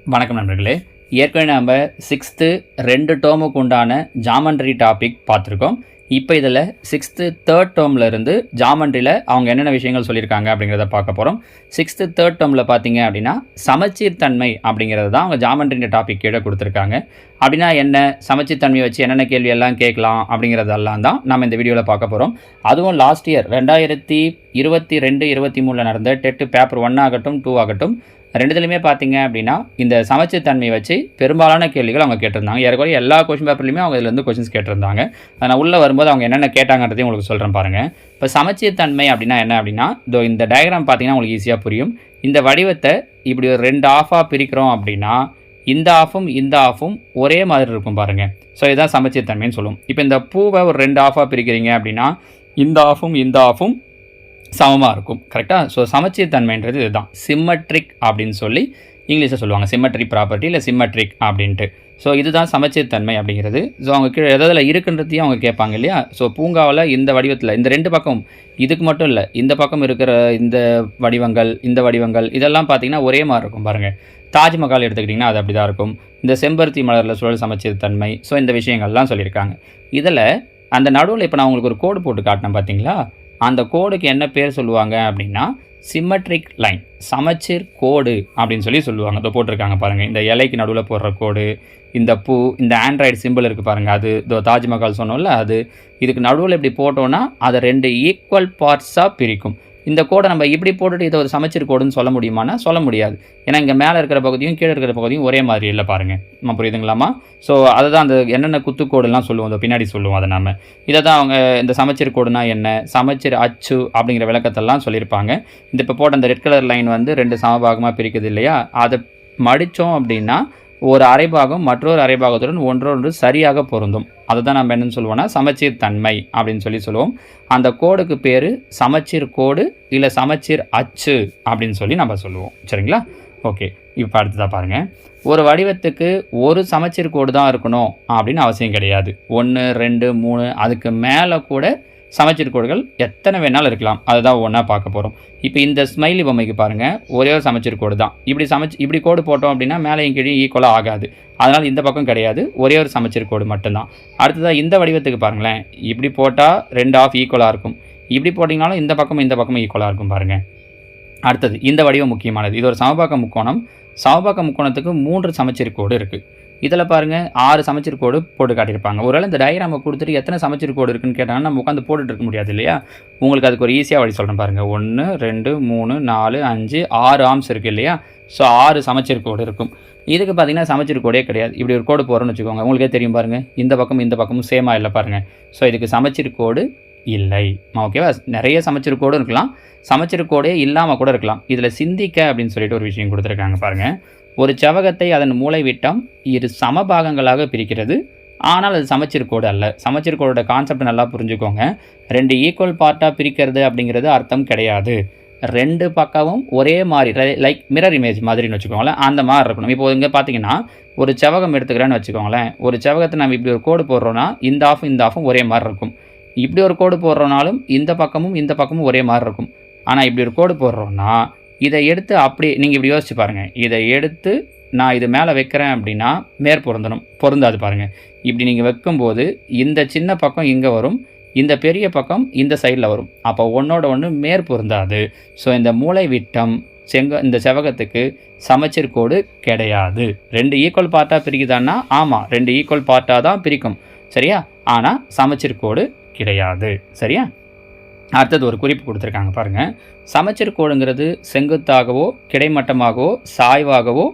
வணக்கம் நண்பர்களே. ஏற்கனவே நம்ம 6th 2 டேர்முக்கு உண்டான ஜாமெண்ட்ரி டாபிக் பார்த்துருக்கோம். இப்போ இதில் 6th 3rd டேர்மில் இருந்து ஜாமெண்ட்ரியில் அவங்க என்னென்ன விஷயங்கள் சொல்லியிருக்காங்க அப்படிங்கிறத பார்க்க போகிறோம். 6th 3rd டேர்மில் பார்த்தீங்க அப்படின்னா சமச்சீர் தன்மை அப்படிங்கிறது தான் அவங்க ஜாமெண்ட்ரின்ற டாபிக் கீழே கொடுத்துருக்காங்க. அப்படின்னா என்ன, சமச்சீர் தன்மையை வச்சு என்னென்ன கேள்வி எல்லாம் கேட்கலாம் அப்படிங்கிறதெல்லாம் தான் நம்ம இந்த வீடியோவில் பார்க்க போகிறோம். அதுவும் லாஸ்ட் இயர் 2022-23 நடந்த டெட் பேப்பர் 1 ஆகட்டும் 2 ஆகட்டும் ரெண்டுத்துலையுமே பார்த்தீங்க அப்படின்னா இந்த சமச்சீர் தன்மையை வச்சு பெரும்பாலான கேள்விகள் அவங்க கேட்டிருந்தாங்க. ஏற்கனவே எல்லா கொஷின் பேப்பர்லையுமே அவங்க இதுலேருந்து கொஷின்ஸ் கேட்டிருந்தாங்க. நான் உள்ளே வரும்போது அவங்க என்னென்ன கேட்டாங்கன்றதையும் உங்களுக்கு சொல்கிறேன் பாருங்கள். இப்போ சமச்சீர் தன்மை அப்படின்னா என்ன அப்படின்னா, இந்த டயக்ராம் பார்த்தீங்கன்னா உங்களுக்கு ஈஸியாக புரியும். இந்த வடிவத்தை இப்படி ஒரு 2 ஆஃபாக பிரிக்கிறோம் அப்படின்னா இந்த ஆஃபும் இந்த ஆஃபும் ஒரே மாதிரி இருக்கும் பாருங்கள். ஸோ இதுதான் சமச்சீர் தன்மைன்னு சொல்லுவோம். இப்போ இந்த பூவை ஒரு 2 ஆஃபாக பிரிக்கிறீங்க அப்படின்னா இந்த ஆஃபும் இந்த ஆஃபும் சமமாக இருக்கும். கரெக்டாக? ஸோ சமச்சீர் தன்மைன்றது இதுதான் சிம்மட்ரிக் அப்படின்னு சொல்லி இங்கிலீஷில் சொல்லுவாங்க. சிம்மட்ரி ப்ராப்பர்ட்டி இல்லை சிம்மட்ரிக் அப்படின்ட்டு. ஸோ இதுதான் சமச்சீர் தன்மை அப்படிங்கிறது. ஸோ அவங்க கீழே எதில் இருக்குன்றதையும் அவங்க கேட்பாங்க இல்லையா. ஸோ பூங்காவில் இந்த வடிவத்தில் இந்த 2 பக்கம், இதுக்கு மட்டும் இல்லை, இந்த பக்கம் இருக்கிற இந்த வடிவங்கள் இதெல்லாம் பார்த்திங்கன்னா ஒரே மாதிரி இருக்கும் பாருங்கள். தாஜ்மஹால் எடுத்துக்கிட்டிங்கன்னா அது அப்படி தான் இருக்கும். இந்த செம்பருத்தி மலரில் சுழல் சமச்சீர் தன்மை. ஸோ இந்த விஷயங்கள்லாம் சொல்லியிருக்காங்க. இதில் அந்த நடுவில் இப்போ நான் உங்களுக்கு ஒரு கோடு போட்டு காட்டினேன் பார்த்தீங்களா, அந்த கோடுக்கு என்ன பேர் சொல்லுவாங்க அப்படின்னா சிம்மட்ரிக் லைன், சமச்சீர் கோடு அப்படின்னு சொல்லி சொல்லுவாங்க. அதை போட்டிருக்காங்க பாருங்கள். இந்த இலைக்கு நடுவில் போடுற கோடு, இந்த பூ, இந்த ஆண்ட்ராய்டு சிம்பிள் இருக்குது பாருங்கள், அது தாஜ்மஹால் சொன்னோம்ல, அது இதுக்கு நடுவில் இப்படி போட்டோன்னா அதை 2 ஈக்குவல் பார்ட்ஸாக பிரிக்கும். இந்த கோடை நம்ம இப்படி போட்டுட்டு இதை ஒரு சமச்சீர் கோடுன்னு சொல்ல முடியுமானா சொல்ல முடியாது. ஏன்னா இங்கே மேலே இருக்கிற பகுதியும் கீழே இருக்கிற பகுதியும் ஒரே மாதிரி இல்லை பாருங்கள். நம்ம புரியுதுங்களாமா? ஸோ அதை தான் அந்த என்னென்ன குத்துக்கோடுலாம் சொல்லுவோம், அதை பின்னாடி சொல்லுவோம். அதை நம்ம இதை தான் அவங்க இந்த சமச்சீர் கோடுனா என்ன, சமச்சீர் அச்சு அப்படிங்கிற விளக்கத்தெல்லாம் சொல்லியிருப்பாங்க. இந்த இப்போ போட்ட அந்த ரெட் கலர் லைன் வந்து 2 சமபாகமாக பிரிக்குது இல்லையா, அதை மடித்தோம் அப்படின்னா ஒரு அரைபாகம் மற்றொரு அரைபாகத்துடன் ஒன்றொன்று சரியாக பொருந்தும். அதை தான் நம்ம என்னென்னு சொல்லுவோம்னா சமச்சீர் தன்மை அப்படின்னு சொல்லுவோம். அந்த கோடுக்கு பேர் சமச்சீர் கோடு இல்லை சமச்சீர் அச்சு அப்படின்னு சொல்லி நம்ம சொல்லுவோம். சரிங்களா? ஓகே, இப்போ அடுத்ததாக பாருங்கள். ஒரு வடிவத்துக்கு ஒரு சமச்சீர் கோடு தான் இருக்கணும் அப்படின்னு அவசியம் கிடையாது. 1, 2, 3 அதுக்கு மேலே கூட சமச்சீர் கோடுகள் எத்தனை வேணாலும் இருக்கலாம். அதுதான் ஒன்றா பார்க்க போகிறோம். இப்போ இந்த ஸ்மைலி பொம்மைக்கு பாருங்கள், ஒரே ஒரு சமச்சீர் கோடு தான். இப்படி கோடு போட்டோம் அப்படின்னா மேலேயும் கீழே ஈக்குவலாக ஆகாது. அதனால் இந்த பக்கம் கிடையாது, ஒரே ஒரு சமச்சீர் கோடு மட்டும்தான். அடுத்ததாக இந்த வடிவத்துக்கு பாருங்களேன், இப்படி போட்டால் 2 ஆஃப் ஈக்குவலாக இருக்கும். இப்படி போட்டிங்கனாலும் இந்த பக்கமும் ஈக்குவலாக இருக்கும் பாருங்கள். அடுத்தது இந்த வடிவம் முக்கியமானது. இது ஒரு சமபாக்க முக்கோணம். சமபாக்க முக்கோணத்துக்கு 3 சமச்சீர் கோடு இருக்குது. இதில் பாருங்கள் 6 சமச்சீர் கோடு போட்டு காட்டியிருப்பாங்க. ஒருவேளை இந்த டயக்ராமை கொடுத்துட்டு எத்தனை சமச்சீர் கோடு இருக்குன்னு கேட்டாங்கன்னா நம்ம உட்காந்து போட்டுட்டு இருக்க முடியாது இல்லையா. உங்களுக்கு அதுக்கு ஒரு ஈஸியாக வழி சொல்கிறேன் பாருங்கள். 1, 2, 3, 4, 5, 6 ஆர்ம்ஸ் இருக்குது இல்லையா. ஸோ 6 சமச்சீர் கோடு இருக்கும். இதுக்கு பார்த்தீங்கன்னா சமச்சீர் கோடே கிடையாது. இப்படி ஒரு கோடு போகிறோன்னு வச்சுக்கோங்க, உங்களுக்கே தெரியும் பாருங்கள், இந்த பக்கமும் சேமாக இல்லை பாருங்கள். ஸோ இதுக்கு சமச்சீர் கோடு இல்லை. ஓகேவா? நிறைய சமச்சீர் கோடு இருக்கலாம், சமச்சீர் கோடே இல்லாமல் கூட இருக்கலாம். இதில் சிந்திக்க அப்படின்னு சொல்லிட்டு ஒரு விஷயம் கொடுத்துருக்காங்க பாருங்கள். ஒரு செவகத்தை அதன் மூளை விட்டம் 2 சமபாகங்களாக பிரிக்கிறது, ஆனால் அது சமச்சீர் கோடு அல்ல. சமச்சீர் கோடோட கான்செப்ட் நல்லா புரிஞ்சுக்கோங்க. 2 ஈக்குவல் பார்ட்டாக பிரிக்கிறது அப்படிங்கிறது அர்த்தம் கிடையாது. 2 பக்கமும் ஒரே மாதிரி, லைக் மிரர் இமேஜ் மாதிரின்னு வச்சுக்கோங்களேன், அந்த மாதிரி இருக்கணும். இப்போ இங்கே பார்த்தீங்கன்னா ஒரு செவகம் எடுத்துக்கிறேன்னு வச்சுக்கோங்களேன். ஒரு செவகத்தை நம்ம இப்படி ஒரு கோடு போடுறோன்னா இந்த ஆஃபும் ஒரே மாதிரி இருக்கும். இப்படி ஒரு கோடு போடுறோனாலும் இந்த பக்கமும் ஒரே மாதிரி இருக்கும். ஆனால் இப்படி ஒரு கோடு போடுறோன்னா இதை எடுத்து அப்படியே நீங்கள் இப்படி யோசிச்சு பாருங்கள். இதை எடுத்து நான் இது மேலே வைக்கிறேன் அப்படின்னா பொருந்தாது பாருங்கள். இப்படி நீங்கள் வைக்கும்போது இந்த சின்ன பக்கம் இங்கே வரும், இந்த பெரிய பக்கம் இந்த சைடில் வரும். அப்போ ஒன்றோட ஒன்று பொருந்தாது. ஸோ இந்த மூளை விட்டம் இந்த செவகத்துக்கு சமச்சீர் கோடு கிடையாது. 2 ஈக்குவல் பார்ட்டாக பிரிக்குதான்னா ஆமாம், 2 ஈக்குவல் பார்ட்டாக தான் பிரிக்கும். சரியா? ஆனால் சமச்சீர் கோடு கிடையாது. சரியா? அடுத்தது ஒரு குறிப்பு கொடுத்துருக்காங்க பாருங்கள். சமச்சீர் கோடுங்கிறது செங்குத்தாகவோ கிடைமட்டமாகவோ சாய்வாகவோ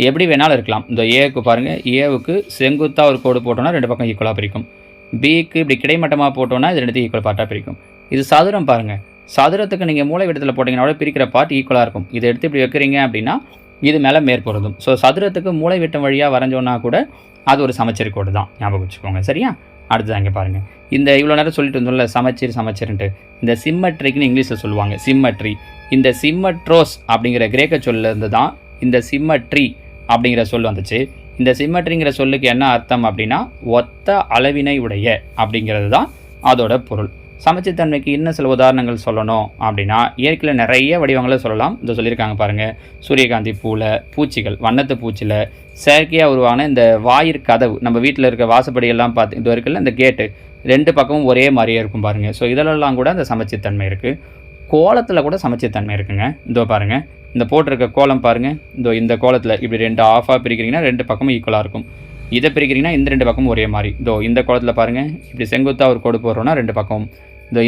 எப்படி வேணாலும் இருக்கலாம். இந்த ஏவுக்கு பாருங்கள், ஏவுக்கு செங்குத்தாக ஒரு கோடு போட்டோன்னா 2 பக்கம் ஈக்குவலாக பிரிக்கும். பிக்கு இப்படி கிடைமட்டமாக போட்டோன்னா இது 2 ஈக்குவல் பார்ட்டாக பிரிக்கும். இது சதுரம் பாருங்கள், சதுரத்துக்கு நீங்கள் மூளை விடத்தில் போட்டிங்கன்னா பிரிக்கிற பார்ட் ஈக்குவலாக இருக்கும். இதை எடுத்து இப்படி வைக்கிறீங்க அப்படின்னா இது மேலே மேற்பொருந்தும். ஸோ சதுரத்துக்கு மூளை விட்டம் வழியாக வரைஞ்சோன்னா கூட அது ஒரு சமச்சீர் கோடு தான், ஞாபகம் வச்சுக்கோங்க. சரியா? அடுத்தது அங்கே பாருங்கள். இந்த இவ்வளோ நேரம் சொல்லிட்டு இருந்தோம்ல சமச்சீர்ன்ட்டு, இந்த சிம்மட்ரிக்னு இங்கிலீஷில் சொல்லுவாங்க. சிம்மட்ரி, இந்த சிம்மட்ரோஸ் அப்படிங்கிற கிரேக்க சொல்லிருந்து தான் இந்த சிம்மட்ரி அப்படிங்கிற சொல் வந்துச்சு. இந்த சிம்மட்ரிங்கிற சொல்லுக்கு என்ன அர்த்தம் அப்படின்னா ஒத்த அளவினை உடைய அப்படிங்கிறது தான் அதோட பொருள். சமச்சீர்த்தன்மைக்கு இன்னும் சில உதாரணங்கள் சொல்லணும் அப்படின்னா இயற்கையில் நிறைய வடிவங்களை சொல்லலாம். இந்த சொல்லியிருக்காங்க பாருங்கள், சூரியகாந்தி பூவில், பூச்சிகள், வண்ணத்து பூச்சியில், செயற்கையாக உருவான இந்த வாயிற் கதவு, நம்ம வீட்டில் இருக்க வாசப்படியெல்லாம் பார்த்து இது இருக்குல்ல, இந்த கேட்டு 2 பக்கமும் ஒரே மாதிரியே இருக்கும் பாருங்கள். ஸோ இதிலெல்லாம் கூட அந்த சமச்சீர்த்தன்மை இருக்குது. கோலத்தில் கூட சமச்சீர்த்தன்மை இருக்குங்க. இதோ பாருங்கள், இந்த போட்டிருக்க கோலம் பாருங்கள், இந்த கோலத்தில் இப்படி 2 ஆஃபாக பிரிக்கிறீங்கன்னா 2 பக்கமும் ஈக்குவலாக இருக்கும். இதை பிரிக்கிறீங்கன்னா இந்த 2 பக்கமும் ஒரே மாதிரி. இந்த கோலத்தில் பாருங்கள், இப்படி செங்குத்தாக ஒரு கோடு போடுறோன்னா 2 பக்கம்,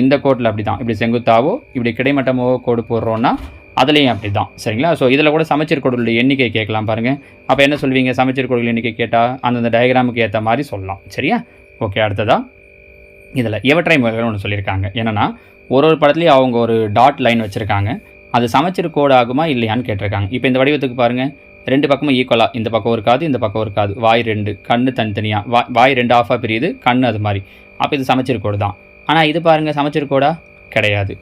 இந்த கோட்டில் அப்படி தான், இப்படி செங்குத்தாவோ இப்படி கிடைமட்டமோ கோடு போடுறோன்னா அதுலேயும் அப்படி தான். சரிங்களா? ஸோ இதில் கூட சமச்சீர் கோடுகளுடைய எண்ணிக்கை கேட்கலாம் பாருங்கள். அப்போ என்ன சொல்வீங்க? சமச்சீர் கோடுகள் எண்ணிக்கை கேட்டால் அந்தந்த டயக்ராமுக்கு ஏற்ற மாதிரி சொல்லலாம். சரியா? ஓகே. அடுத்ததாக இதில் எவற்றை முறைகள் ஒன்று சொல்லியிருக்காங்க. என்னென்னா ஒரு படத்துலேயும் அவங்க ஒரு டாட் லைன் வச்சுருக்காங்க. அது சமச்சீர் கோடு ஆகுமா இல்லையான்னு கேட்டிருக்காங்க. இப்போ இந்த வடிவத்துக்கு பாருங்கள், 2 பக்கமும் ஈக்குவலாக, இந்த பக்கம் ஒரு காது, இந்த பக்கம் ஒரு காது, வாய் 2, கண்ணு தனித்தனியாக, வாய் 2 ஆஃபாக பிரியுது, கண் அது மாதிரி. அப்போ இது சமச்சீர் கோடு தான். ஆனால் இது பாருங்கள், சமச்சீர் கோடா? கிடையாது.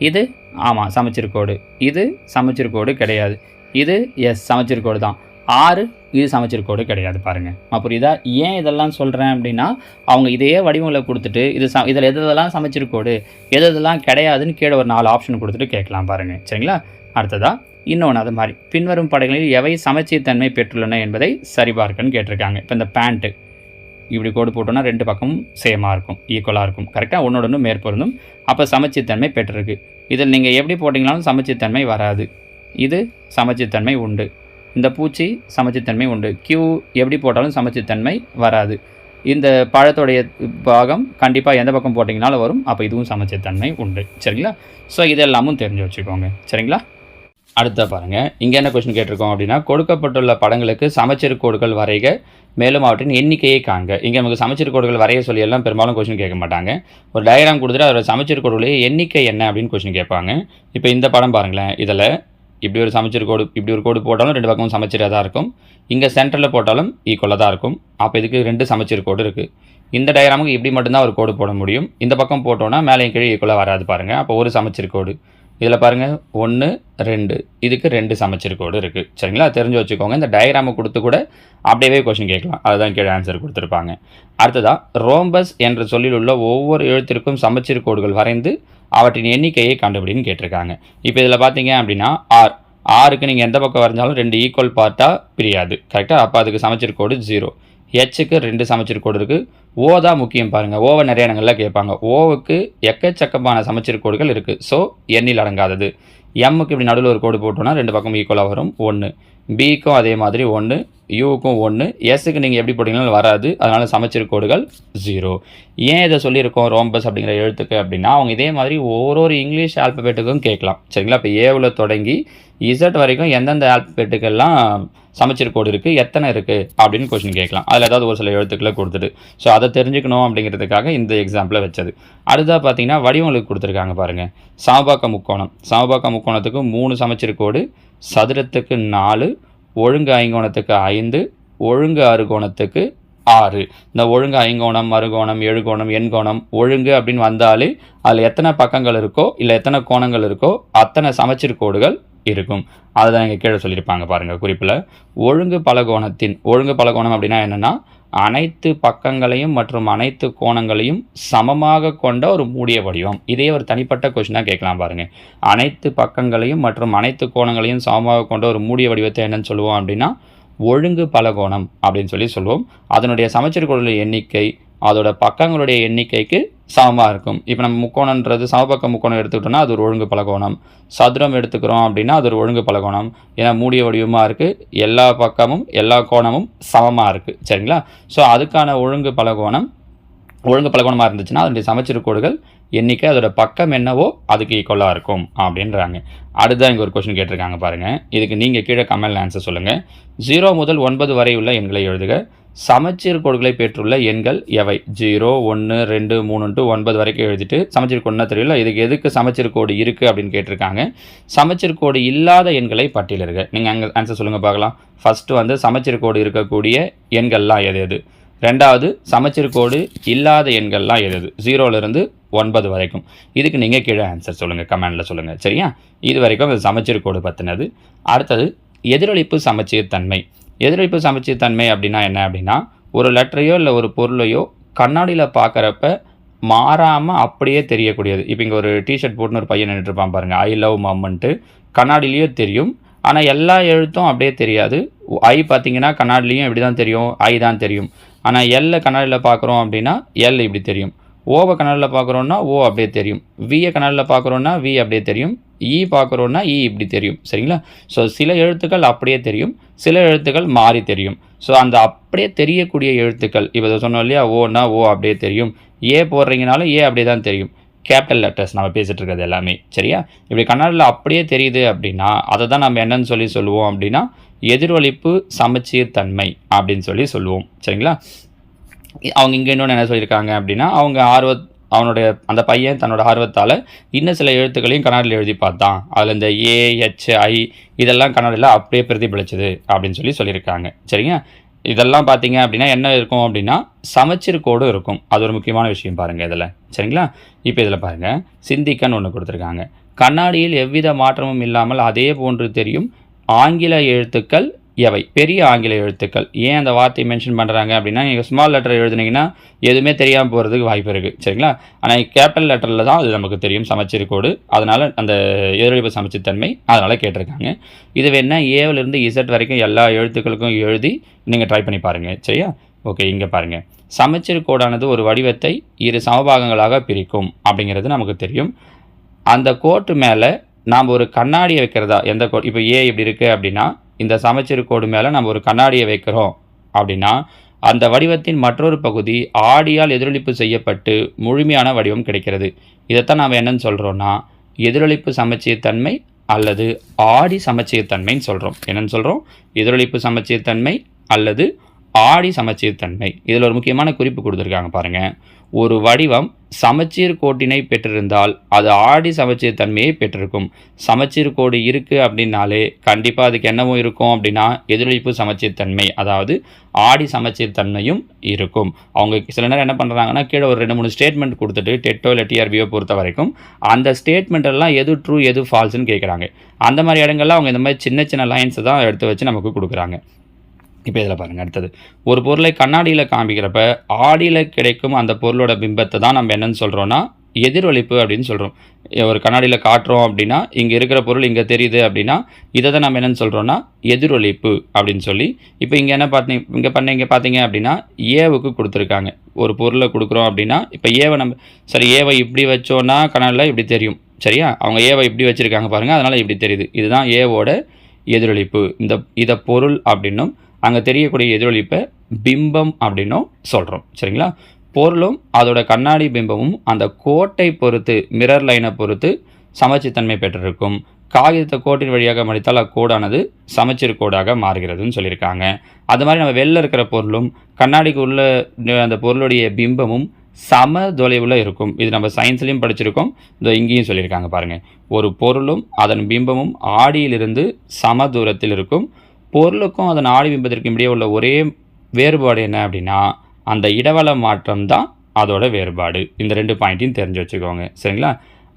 இது ஆமாம் சமச்சீர் கோடு. இது சமச்சீர் கோடு கிடையாது. இது சமச்சீர் கோடு தான். 6 இது சமச்சீர் கோடு கிடையாது. பாருங்கள், புரியுதா? ஏன் இதெல்லாம் சொல்கிறேன் அப்படின்னா, அவங்க இதையே வடிவங்களை கொடுத்துட்டு இதில் எதெல்லாம் சமச்சீர் கோடு, எதெல்லாம் கிடையாதுன்னு கீழே ஒரு 4 ஆப்ஷன் கொடுத்துட்டு கேட்கலாம் பாருங்கள். சரிங்களா? அடுத்ததாக இன்னொன்று அது மாதிரி, பின்வரும் படைகளில் எவை சமச்சீர்த்தன்மை பெற்றுள்ளன என்பதை சரிபார்க்கன்னு கேட்டிருக்காங்க. இப்போ இந்த பேண்ட்டு இப்படி கோடு போட்டோன்னா 2 பக்கமும் சேமாக இருக்கும், ஈக்குவலாக இருக்கும், கரெக்டாக ஒன்றோட மேற்பொருந்தும். அப்போ சமச்சீர்த்தன்மை பெற்றிருக்கு. இதில் நீங்கள் எப்படி போட்டிங்கனாலும் சமச்சீர்த்தன்மை வராது. இது சமச்சீர்த்தன்மை உண்டு. இந்த பூச்சி சமச்சீர்த்தன்மை உண்டு. கியூ எப்படி போட்டாலும் சமச்சீர்த்தன்மை வராது. இந்த பழத்தோடைய பாகம் கண்டிப்பாக எந்த பக்கம் போட்டிங்கனாலும் வரும். அப்போ இதுவும் சமச்சீர்த்தன்மை உண்டு. சரிங்களா? ஸோ இதெல்லாமும் தெரிஞ்சு வச்சுக்கோங்க. சரிங்களா? அடுத்த பாருங்கள், இங்கே என்ன கொஸ்டின் கேட்டிருக்கோம் அப்படின்னா, கொடுக்கப்பட்டுள்ள படங்களுக்கு சமச்சீர் கோடுகள் வரைக, மேலும் அவற்றின் எண்ணிக்கையை காண்க. இங்கே நமக்கு சமச்சீர் கோடுகள் வரைய சொல்லி எல்லாம் பெரும்பாலும் கொஸ்டின் கேட்க மாட்டாங்க. ஒரு டயக்ராம் கொடுத்துட்டு அதோட சமச்சீர் கோடுகளுடைய எண்ணிக்கை என்ன அப்படின்னு கொஸ்டின் கேட்பாங்க. இப்போ இந்த படம் பாருங்களேன், இதில் இப்படி ஒரு சமச்சீர் கோடு, இப்படி ஒரு கோடு போட்டாலும் 2 பக்கமும் சமச்சீராக தான் இருக்கும். இங்கே சென்டரில் போட்டாலும் ஈக்குவலாக தான் இருக்கும். அப்போ இதுக்கு 2 சமச்சீர் கோடு இருக்குது. இந்த டயக்ராமுக்கு இப்படி மட்டும்தான் ஒரு கோடு போட முடியும். இந்த பக்கம் போட்டோன்னா மேலே கீழே ஈக்குவலாக வராது பாருங்கள். அப்போ ஒரு சமச்சீர் கோடு. இதில் பாருங்கள் 1 2, இதுக்கு 2 சமச்சீர் கோடு இருக்குது. சரிங்களா? தெரிஞ்சு வச்சுக்கோங்க. இந்த டயக்ராமை கொடுத்து கூட அப்படியே கொஸ்டின் கேட்கலாம். அதுதான் கீழே ஆன்சர் கொடுத்துருப்பாங்க. அடுத்ததாக, ரோம்பஸ் என்ற சொல்லில் உள்ள ஒவ்வொரு எழுத்திற்கும் சமச்சீர் கோடுகள் வரைந்து அவற்றின் எண்ணிக்கையை கண்டுபிடின்னு கேட்டிருக்காங்க. இப்போ இதில் பார்த்தீங்க அப்படின்னா ஆருக்கு நீங்கள் எந்த பக்கம் வரைஞ்சாலும் 2 ஈக்குவல் பார்ட்டாக பிரியாது, கரெக்டாக? அப்போ அதுக்கு சமச்சீர் கோடு 0. ஹெச்சுக்கு 2 சமச்சீர் கோடு இருக்குது. ஓ தான் முக்கியம் பாருங்கள். ஓவை நிறைய இடங்களில் கேட்பாங்க. ஓவுக்கு எக்கச்சக்கமான சமச்சீர் கோடுகள் இருக்குது. ஸோ எண்ணில் அடங்காதது. எம்முக்கு இப்படி நடுவில் ஒரு கோடு போட்டோன்னா 2 பக்கம் ஈக்குவலாக வரும், 1. பிக்கும் அதே மாதிரி 1, யூக்கும் 1, எஸ்ஸுக்கு நீங்கள் எப்படி போட்டிங்கனாலும் வராது. அதனால் சமச்சீர் கோடுகள் 0. ஏன் இதை சொல்லியிருக்கோம் ரோம்பஸ் அப்படிங்கிற எழுத்துக்கு அப்படின்னா, அவங்க இதே மாதிரி ஒரு இங்கிலீஷ் ஆல்பபெட்டுக்கும் கேட்கலாம். சரிங்களா? இப்போ ஏவில் தொடங்கி இசட் வரைக்கும் எந்தெந்த ஆல்பபெட்டுக்கெல்லாம் சமச்சீர் கோடு இருக்குது, எத்தனை இருக்குது அப்படின்னு கொஸ்டின் கேட்கலாம். அதில் ஏதாவது ஒரு சில எழுத்துக்களை கொடுத்துட்டு. ஸோ அதை தெரிஞ்சுக்கணும் அப்படிங்கிறதுக்காக இந்த எக்ஸாம்பிளை வச்சது. அடுத்ததாக பார்த்தீங்கன்னா வடிவங்களுக்கு கொடுத்துருக்காங்க பாருங்கள். சமபாக்க முக்கோணம். சமபாக்க முக்கோணத்துக்கு 3 சமச்சீர் கோடு, சதுரத்துக்கு 4, ஒழுங்கு ஐங்கோணத்துக்கு 5, ஒழுங்கு அறுகோணத்துக்கு 6. இந்த ஒழுங்கு ஐங்கோணம், அறுகோணம், எழுகோணம், எண்கோணம், ஒழுங்கு அப்படின்னு வந்தாலே அதில் எத்தனை பக்கங்கள் இருக்கோ இல்லை எத்தனை கோணங்கள் இருக்கோ அத்தனை சமச்சீர் கோடுகள் இருக்கும். அதை தான் இங்கே கீழே சொல்லியிருப்பாங்க பாருங்கள் குறிப்பில். ஒழுங்கு பலகோணம் அப்படின்னா என்னென்னா, அனைத்து பக்கங்களையும் மற்றும் அனைத்து கோணங்களையும் சமமாக கொண்ட ஒரு மூடிய வடிவம். இதே ஒரு தனிப்பட்ட கொஸ்டினாக கேட்கலாம் பாருங்கள். அனைத்து பக்கங்களையும் மற்றும் அனைத்து கோணங்களையும் சமமாக கொண்ட ஒரு மூடிய வடிவத்தை என்னன்னு சொல்லுவோம் அப்படின்னா ஒழுங்கு பலகோணம் அப்படின்னு சொல்லுவோம். அதனுடைய சமச்சீர் கோடுகளுடைய எண்ணிக்கை அதோட பக்கங்களுடைய எண்ணிக்கைக்கு சமமாக இருக்கும். இப்போ நம்ம முக்கோணன்றது சமபக்க முக்கோணம் எடுத்துக்கிட்டோம்னா அது ஒரு ஒழுங்கு பலகோணம். சதுரம் எடுத்துக்கிறோம் அப்படின்னா அது ஒரு ஒழுங்கு பலகோணம். ஏன்னா மூடிய வடிவமாக இருக்குது, எல்லா பக்கமும் எல்லா கோணமும் சமமாக இருக்குது. சரிங்களா? ஸோ அதுக்கான ஒழுங்கு பலகோணமாக இருந்துச்சுன்னா அதனுடைய சமச்சீர் கோடுகள் எண்ணிக்கை அதோட பக்கம் என்னவோ அதுக்கு ஈக்குவலாக இருக்கும் அப்படின்றாங்க. அடுத்ததான் இங்கே ஒரு கொஸ்டின் கேட்டிருக்காங்க பாருங்கள். இதுக்கு நீங்கள் கீழே கமெண்ட்ல ஆன்சர் சொல்லுங்கள். 0 முதல் 9 வரை உள்ள எண்களை எழுதுக. சமச்சீர் கோடுகளை பெற்றுள்ள எண்கள் எவை? 0 1 2 3 9 வரைக்கும் எழுதிட்டு சமச்சீர் கோடுனா தெரியல, இதுக்கு எதுக்கு சமச்சீர் கோடு இருக்குது அப்படின்னு கேட்டிருக்காங்க. சமச்சீர் கோடு இல்லாத எண்களை பட்டியலிடுக. நீங்கள் அங்கே ஆன்சர் சொல்லுங்கள் பார்க்கலாம். ஃபஸ்ட்டு சமச்சீர் கோடு இருக்கக்கூடிய எண்கள்லாம் எது? ரெண்டாவது சமச்சீர் கோடு இல்லாத எண்கள்லாம் எது? 0லேருந்து 9 வரைக்கும். இதுக்கு நீங்கள் கீழே ஆன்சர் சொல்லுங்கள், கமெண்டில் சொல்லுங்கள். சரியா? இது வரைக்கும் அது சமச்சீர் கோடு பற்றினது. அடுத்தது எதிரொலிப்பு சமச்சீர் தன்மை. எதிரொலிப்பு சமச்சீர் தன்மை அப்படின்னா என்ன அப்படின்னா, ஒரு லெட்டரையோ இல்லை ஒரு பொருளையோ கண்ணாடியில் பார்க்குறப்ப மாறாமல் அப்படியே தெரியக்கூடியது. இப்போ இங்கே ஒரு டிஷர்ட் போட்டுன்னு ஒரு பையன் நின்றுட்டு இருப்பான் பாருங்கள், ஐ லவ் மம்ன்ட்டு. கண்ணாடிலேயும் தெரியும், ஆனால் எல்லா எழுத்தும் அப்படியே தெரியாது. ஐ பார்த்தீங்கன்னா கண்ணாடிலையும் இப்படி தான் தெரியும், ஐ தான் தெரியும். ஆனால் எல்லை கண்ணாடியில் பார்க்குறோம் அப்படின்னா எல் இப்படி தெரியும். ஓவை கண்ணாடியில் பார்க்குறோன்னா ஓ அப்படியே தெரியும். வியை கண்ணாடியில் பார்க்குறோன்னா வி அப்படியே தெரியும். இ பார்க்குறோன்னா இ இப்படி தெரியும். சரிங்களா? ஸோ சில எழுத்துக்கள் அப்படியே தெரியும், சில எழுத்துக்கள் மாறி தெரியும். ஸோ அந்த அப்படியே தெரியக்கூடிய எழுத்துக்கள், இப்போ சொன்னோம் இல்லையா, ஓனா ஓ அப்படியே தெரியும், ஏ போடுறீங்கனாலும் ஏ அப்படியே தான் தெரியும். கேபிட்டல் லெட்டர்ஸ் நம்ம பேசிகிட்டு இருக்கிறது எல்லாமே. சரியா? இப்படி கண்ணாடியில் அப்படியே தெரியுது அப்படின்னா அதை தான் நம்ம என்னன்னு சொல்லுவோம் அப்படின்னா எதிரொலிப்பு சமச்சீர் தன்மை அப்படின்னு சொல்லுவோம். சரிங்களா? அவங்க இங்கே இன்னொன்று என்ன சொல்லியிருக்காங்க அப்படின்னா, அவனுடைய அந்த பையன் தன்னோட ஆர்வத்தால் இன்னும் சில எழுத்துக்களையும் கண்ணாடியில் எழுதி பார்த்தான், அதில் இந்த ஏ ஹெச் ஐ இதெல்லாம் கண்ணாடியில் அப்படியே பிரதிபலிச்சது அப்படின்னு சொல்லியிருக்காங்க. சரிங்க? இதெல்லாம் பார்த்தீங்க அப்படின்னா என்ன இருக்கும் அப்படின்னா சமச்சீர் கோடு இருக்கும். அது ஒரு முக்கியமான விஷயம் பாருங்கள் இதில். சரிங்களா? இப்போ இதில் பாருங்கள், சிந்திக்கன்னு ஒன்று கொடுத்துருக்காங்க. கண்ணாடியில் எவ்வித மாற்றமும் இல்லாமல் அதே போன்று தெரியும் ஆங்கில எழுத்துக்கள் எவை? பெரிய ஆங்கில எழுத்துக்கள். ஏன் அந்த வார்த்தையை மென்ஷன் பண்ணுறாங்க அப்படின்னா, நீங்கள் ஸ்மால் லெட்டர் எழுதுனீங்கன்னா எதுவுமே தெரியாமல் போகிறதுக்கு வாய்ப்பு இருக்குது. சரிங்களா? ஆனால் கேபிட்டல் லெட்டரில் தான் அது நமக்கு தெரியும் சமச்சீர் கோடு. அதனால் அந்த எதிரொலிப்பு சமச்சீர்த்தன்மை அதனால் கேட்டிருக்காங்க. இது வேணா ஏவிலிருந்து இசட் வரைக்கும் எல்லா எழுத்துக்களுக்கும் எழுதி நீங்கள் ட்ரை பண்ணி பாருங்கள். சரியா? ஓகே, இங்கே பாருங்கள். சமச்சீர் கோடானது ஒரு வடிவத்தை இரு சமபாகங்களாக பிரிக்கும் அப்படிங்கிறது நமக்கு தெரியும். அந்த கோட்டு மேலே நாம் ஒரு கண்ணாடியை வைக்கிறதா, எந்த கோடு, இப்போ ஏ இப்படி இருக்குது அப்படின்னா இந்த சமச்சீர் கோடு மேலே நம்ம ஒரு கண்ணாடியை வைக்கிறோம் அப்படின்னா அந்த வடிவத்தின் மற்றொரு பகுதி ஆடியால் எதிரொலிப்பு செய்யப்பட்டு முழுமையான வடிவம் கிடைக்கிறது. இதைத்தான் நாம் என்னன்னு சொல்கிறோன்னா எதிரொலிப்பு சமச்சீர் தன்மை அல்லது ஆடி சமச்சீர் தன்மைன்னு சொல்கிறோம். என்னன்னு சொல்கிறோம்? எதிரொலிப்பு சமச்சீர் தன்மை அல்லது ஆடி சமச்சீர் தன்மை. இதில் ஒரு முக்கியமான குறிப்பு கொடுத்துருக்காங்க பாருங்கள். ஒரு வடிவம் சமச்சீர் கோட்டினை பெற்றிருந்தால் அது ஆடி சமச்சீர் தன்மையை பெற்றிருக்கும். சமச்சீர் கோடு இருக்குது அப்படின்னாலே கண்டிப்பாக அதுக்கு என்னவும் இருக்கும் அப்படின்னா எதிரொலிப்பு சமச்சீர் தன்மை, அதாவது ஆடி சமச்சீர் தன்மையும் இருக்கும். அவங்க சில நேரம் என்ன பண்ணுறாங்கன்னா கீழே ஒரு 2-3 ஸ்டேட்மெண்ட் கொடுத்துட்டு டெட்டோ இல்லை டிஆர்பியோ பொறுத்த வரைக்கும் அந்த ஸ்டேட்மெண்ட் எல்லாம் எது ட்ரூ எது ஃபால்ஸ்ன்னு கேட்குறாங்க. அந்த மாதிரி இடங்கள்லாம் அவங்க இந்த மாதிரி சின்ன சின்ன லைன்ஸை தான் எடுத்து வச்சு நமக்கு கொடுக்குறாங்க. இப்போ இதில் பாருங்கள், அடுத்தது ஒரு பொருளை கண்ணாடியில் காமிக்கிறப்ப ஆடியில் கிடைக்கும் அந்த பொருளோட பிம்பத்தை தான் நம்ம என்னன்னு சொல்கிறோன்னா எதிரொலிப்பு அப்படின்னு சொல்கிறோம். ஒரு கண்ணாடியில் காட்டுறோம் அப்படின்னா இங்கே இருக்கிற பொருள் இங்கே தெரியுது அப்படின்னா இதை தான் நம்ம என்னென்னு சொல்கிறோன்னா எதிரொலிப்பு அப்படின்னு சொல்லி. இப்போ இங்கே என்ன பார்த்தீங்க அப்படின்னா ஏவுக்கு கொடுத்துருக்காங்க. ஒரு பொருளை கொடுக்குறோம் அப்படின்னா இப்போ ஏவை நம்ம ஏவை இப்படி வச்சோன்னா கண்ணாடியில் இப்படி தெரியும். சரியா? அவங்க ஏவை இப்படி வச்சுருக்காங்க பாருங்கள், அதனால் இப்படி தெரியுது. இதுதான் ஏவோட எதிரொலிப்பு. இதை பொருள் அப்படின்னும் அங்கே தெரியக்கூடிய எதிரொலிப்பை பிம்பம் அப்படின்னும் சொல்கிறோம். சரிங்களா? பொருளும் அதோட கண்ணாடி பிம்பமும் அந்த கோட்டை பொறுத்து, மிரர் லைனை பொறுத்து சமச்சீர்த்தன்மை பெற்றிருக்கும். காகிதத்தை கோட்டின் வழியாக மடித்தால் அக்கோடானது சமச்சீர் கோடாக மாறுகிறதுன்னு சொல்லியிருக்காங்க. அது மாதிரி நம்ம வெளில இருக்கிற பொருளும் கண்ணாடிக்கு உள்ள அந்த பொருளுடைய பிம்பமும் சம தொலைவில் இருக்கும். இது நம்ம சயின்ஸ்லேயும் படிச்சிருக்கோம், இங்கேயும் சொல்லியிருக்காங்க பாருங்கள். ஒரு பொருளும் அதன் பிம்பமும் ஆடியிலிருந்து சம தூரத்தில் இருக்கும். பொருளுக்கும் அதன் ஆடி பிம்பத்திற்கும் இடையே உள்ள ஒரே வேறுபாடு என்ன அப்படின்னா அந்த இடவள மாற்றம் தான் அதோட வேறுபாடு. இந்த 2 பாயிண்ட்டையும் தெரிஞ்சு வச்சுக்கோங்க. சரிங்களா?